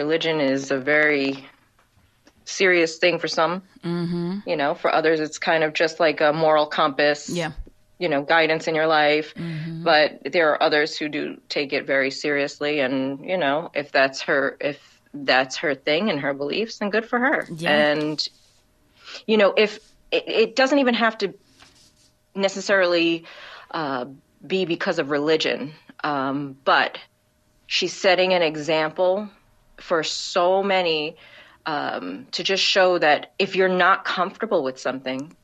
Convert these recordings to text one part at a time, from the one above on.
religion is a very serious thing for some. Mm-hmm. You know, for others, it's kind of just like a moral compass. Yeah. You know, guidance in your life. Mm-hmm. But there are others who do take it very seriously. And, you know, if that's her thing and her beliefs, then good for her. Yeah. And, you know, if it doesn't even have to necessarily be because of religion. But she's setting an example for so many to just show that if you're not comfortable with something,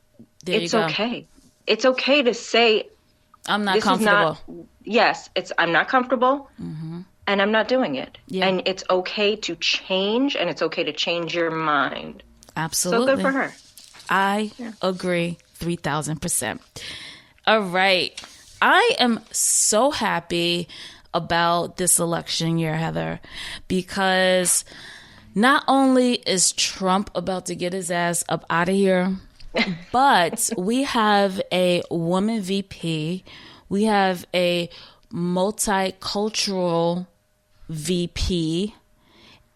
it's okay. It's okay to say, I'm not comfortable. I'm not comfortable, mm-hmm. and I'm not doing it. Yeah. And it's okay to change, and it's okay to change your mind. Absolutely. So good for her. I agree 3,000%. All right. I am so happy about this election year, Heather, because not only is Trump about to get his ass up out of here, but we have a woman VP. We have a multicultural VP.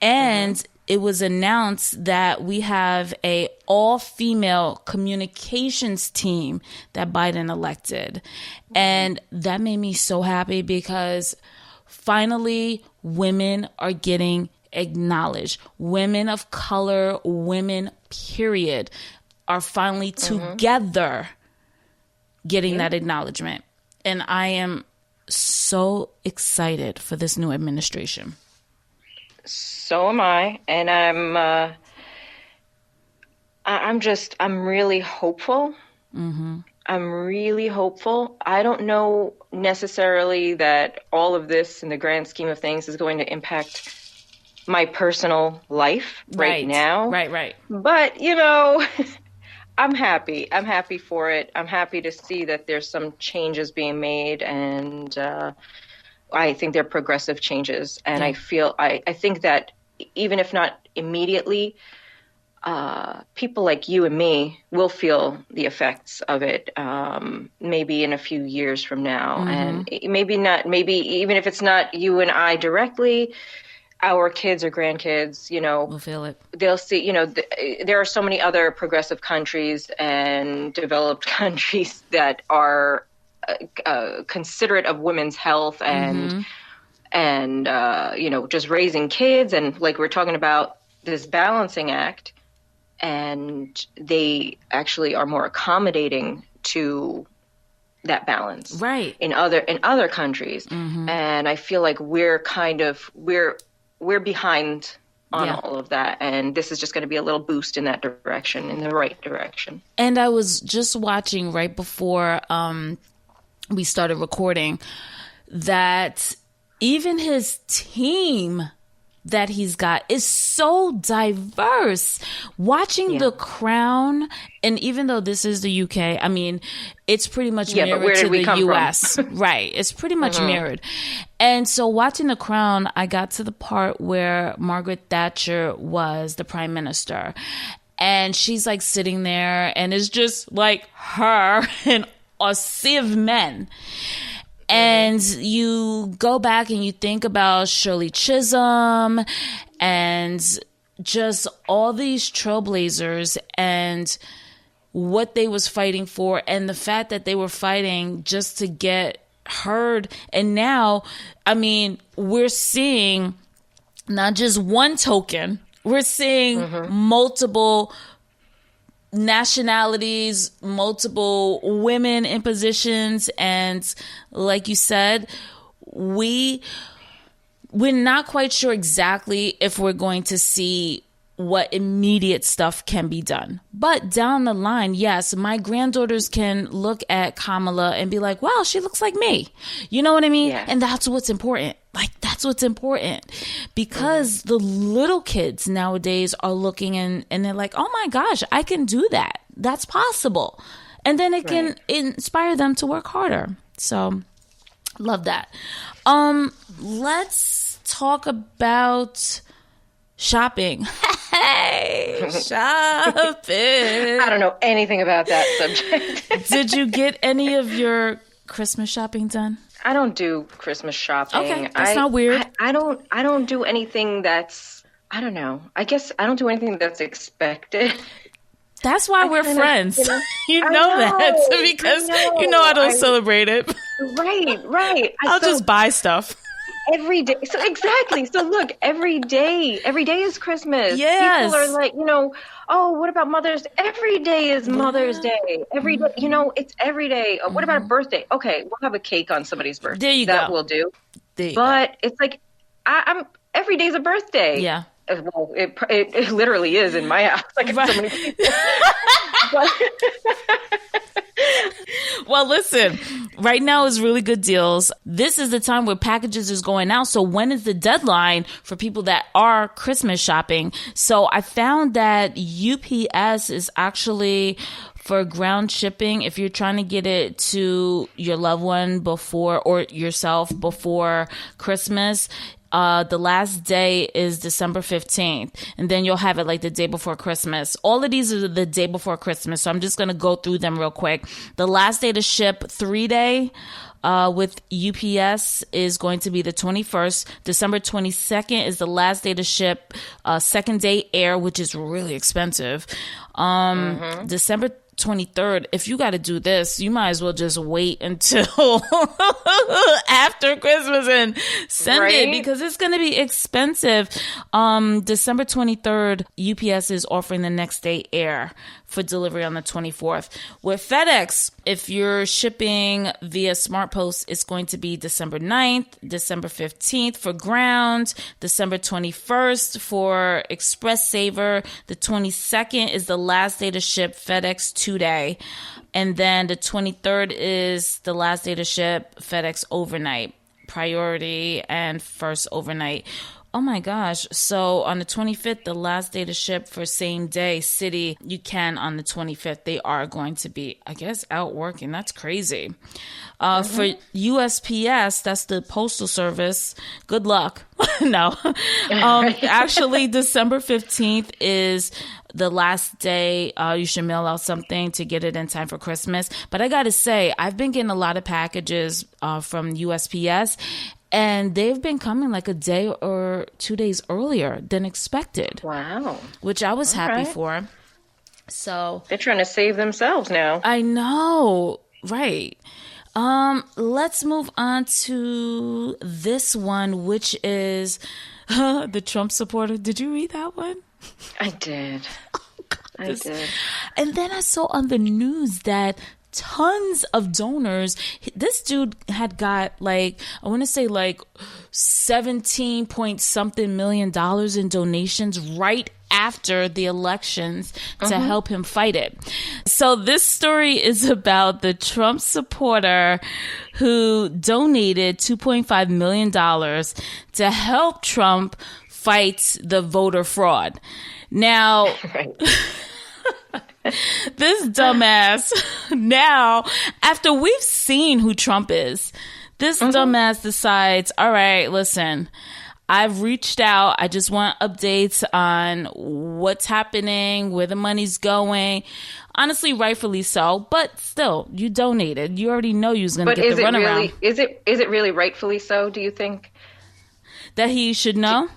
And it was announced that we have a all-female communications team that Biden elected. And that made me so happy because finally women are getting acknowledged. Women of color, women, period, are finally together getting that acknowledgement. And I am so excited for this new administration. So am I. And I'm really hopeful. Mm-hmm. I'm really hopeful. I don't know necessarily that all of this in the grand scheme of things is going to impact my personal life right now. Right. But, you know, I'm happy. I'm happy for it. I'm happy to see that there's some changes being made, and I think they're progressive changes. And I think that even if not immediately, people like you and me will feel the effects of it, maybe in a few years from now. And maybe even if it's not you and I directly, our kids or grandkids, you know, we'll feel it. They'll see, you know, there are so many other progressive countries and developed countries that are considerate of women's health and you know, just raising kids. And like we're talking about this balancing act, and they actually are more accommodating to that balance in other countries. And I feel like we're behind on all of that, and this is just going to be a little boost in that direction, in the right direction. And I was just watching right before we started recording that even his team that he's got is so diverse. Watching The Crown, and even though this is the UK, I mean, it's pretty much mirrored to the US. Right. It's pretty much mirrored. And so watching The Crown, I got to the part where Margaret Thatcher was the prime minister. And she's like sitting there, and it's just like her and a sea of men. And you go back and you think about Shirley Chisholm and just all these trailblazers and what they was fighting for, and the fact that they were fighting just to get heard. And now, I mean, we're seeing not just one token, we're seeing multiple nationalities, multiple women in positions. And like you said, we're not quite sure exactly if we're going to see what immediate stuff can be done. But down the line, yes, my granddaughters can look at Kamala and be like, wow, she looks like me. You know what I mean? Yeah. And that's what's important. Like, that's what's important, because the little kids nowadays are looking and they're like, oh my gosh, I can do that. That's possible. And then it can inspire them to work harder. So love that. Let's talk about shopping. Hey, shopping. I don't know anything about that subject. Did you get any of your Christmas shopping done? I don't do Christmas shopping. Okay, that's not weird. I don't do anything that's I don't know. I guess I don't do anything that's expected. That's why we're friends. You know that because I don't celebrate it. Right. I'll just buy stuff. Every day. So exactly. So look, every day is Christmas. Yes. People are like, oh, what about Mother's Day? Every day is Mother's Day. Every day, it's every day. What about a birthday? Okay, we'll have a cake on somebody's birthday. There you go. That will do. There you but go. It's like, I'm every day's a birthday. Yeah. Well, it literally is in my house. Like, right. So many people. Well, listen, right now is really good deals. This is the time where packages is going out. So when is the deadline for people that are Christmas shopping? So I found that UPS is actually for ground shipping. If you're trying to get it to your loved one before or yourself before Christmas, the last day is December 15th, and then you'll have it like the day before Christmas. All of these are the day before Christmas, so I'm just going to go through them real quick. The last day to ship 3-day with UPS is going to be the 21st. December 22nd is the last day to ship second day air, which is really expensive. December 23rd, if you got to do this, you might as well just wait until after Christmas and send it because it's going to be expensive. December 23rd, UPS is offering the next day air for delivery on the 24th. With FedEx, if you're shipping via Smart Post, it's going to be December 9th, December 15th for ground, December 21st for Express Saver. The 22nd is the last day to ship FedEx 2-day. And then the 23rd is the last day to ship FedEx overnight, priority and first overnight. Oh my gosh. So on the 25th, the last day to ship for same day city, you can on the 25th. They are going to be, I guess, out working. That's crazy. For USPS, that's the postal service. Good luck. No. Actually, December 15th is the last day you should mail out something to get it in time for Christmas. But I got to say, I've been getting a lot of packages from USPS. And they've been coming like a day or 2 days earlier than expected. Wow. Which I was happy for. So they're trying to save themselves now. I know. Right. Let's move on to this one, which is the Trump supporter. Did you read that one? I did. I did. And then I saw on the news that tons of donors. This dude had got I want to say 17 point something million in donations right after the elections to help him fight it. So this story is about the Trump supporter who donated $2.5 million to help Trump fight the voter fraud. Now, this dumbass, now, after we've seen who Trump is, this dumbass decides, all right, listen, I've reached out. I just want updates on what's happening, where the money's going. Honestly, rightfully so, but still, you donated. You already know you was going to get the runaround. Is it really rightfully so, do you think? That he should know?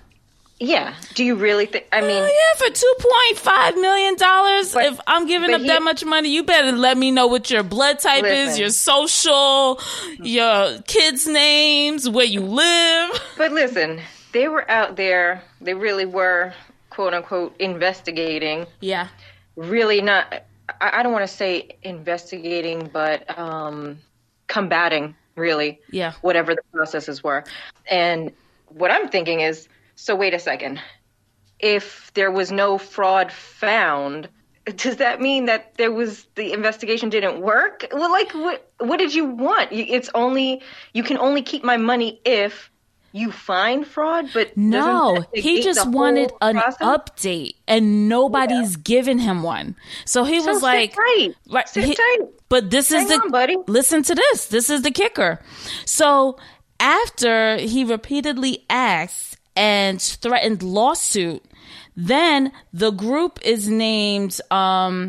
Yeah. Do you really think? I mean, for $2.5 million, if I'm giving up that much money, you better let me know what your blood type is, your social, your kids' names, where you live. But listen, they were out there. They really were, quote unquote, investigating. Yeah. Really not. I don't want to say investigating, but combating, really. Yeah. Whatever the processes were. And what I'm thinking is, so wait a second. If there was no fraud found, does that mean that the investigation didn't work? Well, what did you want? You can only keep my money if you find fraud, but no, he just wanted an update and nobody's given him one. So he was like, sit tight. But this is buddy. Listen to this. This is the kicker. So after he repeatedly asked and threatened lawsuit, then the group is named True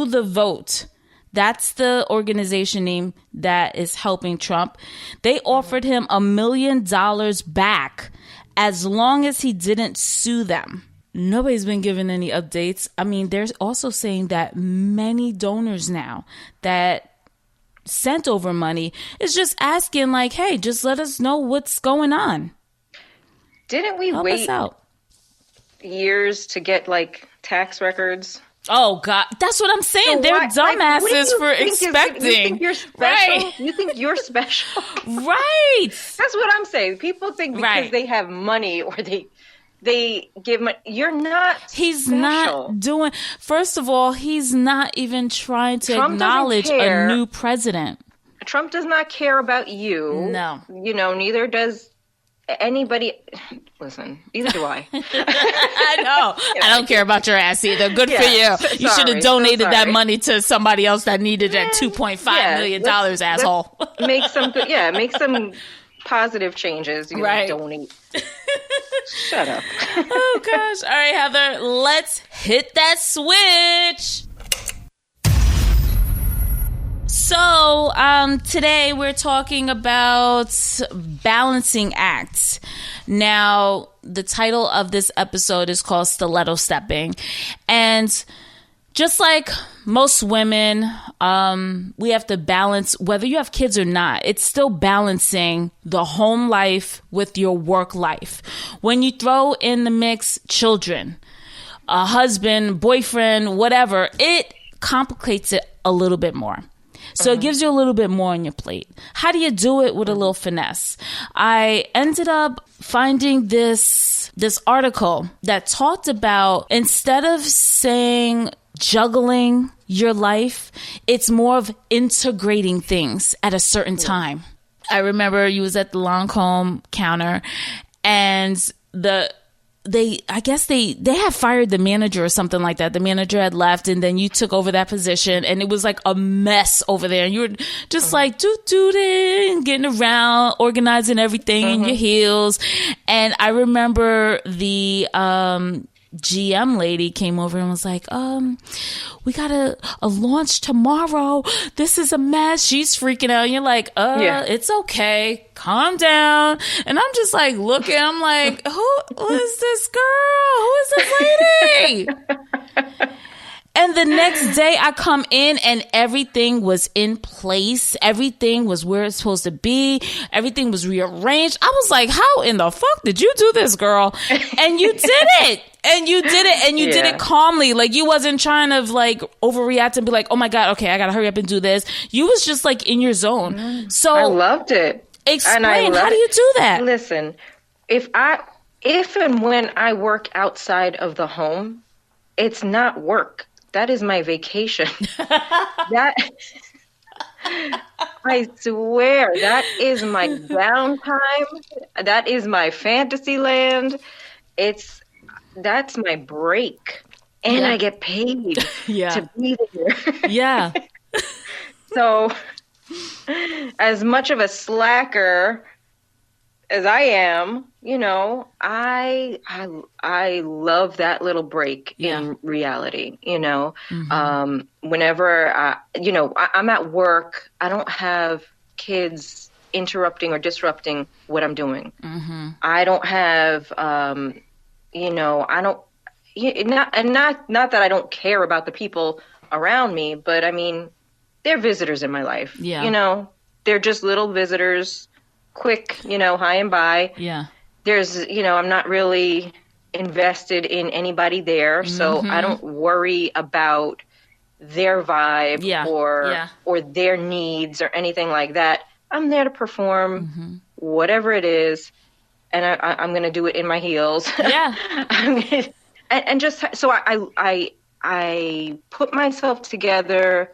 the Vote. That's the organization name that is helping Trump. They offered him $1 million back as long as he didn't sue them. Nobody's been given any updates. I mean, they're also saying that many donors now that sent over money is just asking like, hey, just let us know what's going on. Didn't we wait years to get like tax records? Oh God, that's what I'm saying. So they're dumbasses for expecting. You think you're special? Right. You think you're special? Right. That's what I'm saying. People think because they have money or they give money. You're not He's special. Not doing. First of all, he's not even trying to acknowledge a new president. Trump does not care about you. No. You know, neither does anybody. Listen, neither do I. I know. I don't care about your ass either. Good for you. You should have donated that money to somebody else that needed that $2.5 million, asshole. Make some positive changes. You donate. Shut up. Oh gosh. All right, Heather, let's hit that switch. So today we're talking about balancing acts. Now, the title of this episode is called Stiletto Stepping. And just like most women, we have to balance, whether you have kids or not, it's still balancing the home life with your work life. When you throw in the mix children, a husband, boyfriend, whatever, it complicates it a little bit more. So it gives you a little bit more on your plate. How do you do it with a little finesse? I ended up finding this article that talked about, instead of saying juggling your life, it's more of integrating things at a certain time. I remember you was at the Lancome counter and they had fired the manager or something like that. The manager had left and then you took over that position and it was like a mess over there. And you were just like doot-dooting, getting around, organizing everything in your heels. And I remember the GM lady came over and was like, we got a launch tomorrow. This is a mess. She's freaking out. And you're like, it's okay. Calm down. And I'm just like looking, I'm like, who is this girl? Who is this lady? And the next day I come in and everything was in place. Everything was where it's supposed to be. Everything was rearranged. I was like, how in the fuck did you do this, girl? And you did it. And you did it. And you did it calmly. Like you wasn't trying to like overreact and be like, oh my God, okay, I gotta hurry up and do this. You was just like in your zone. So I loved it. Explain, how do you do that? Listen, if and when I work outside of the home, it's not work. That is my vacation. I swear, that is my downtime. That is my fantasy land. That's my break. And I get paid to be there. Yeah. So, as much of a slacker as I am, you know, I love that little break in reality, you know. Whenever, I'm at work, I don't have kids interrupting or disrupting what I'm doing. I don't have, not that I don't care about the people around me, but I mean, they're visitors in my life. Yeah. You know, they're just little visitors, quick, high and by. Yeah. There's, I'm not really invested in anybody there, so I don't worry about their vibe or their needs or anything like that. I'm there to perform whatever it is, and I'm going to do it in my heels. Yeah. and just so I put myself together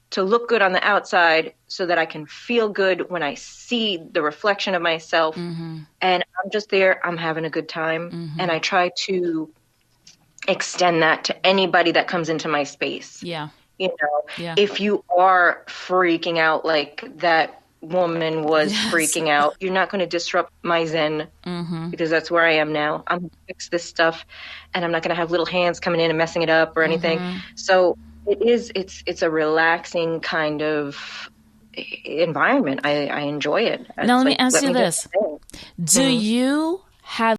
to look good on the outside so that I can feel good when I see the reflection of myself. And I'm just there. I'm having a good time. And I try to extend that to anybody that comes into my space. Yeah. If you are freaking out like that woman was freaking out, you're not going to disrupt my zen because that's where I am now. I'm going to fix this stuff and I'm not going to have little hands coming in and messing it up or anything. So it's a relaxing kind of environment. I enjoy it. Now let me ask you this. Do you have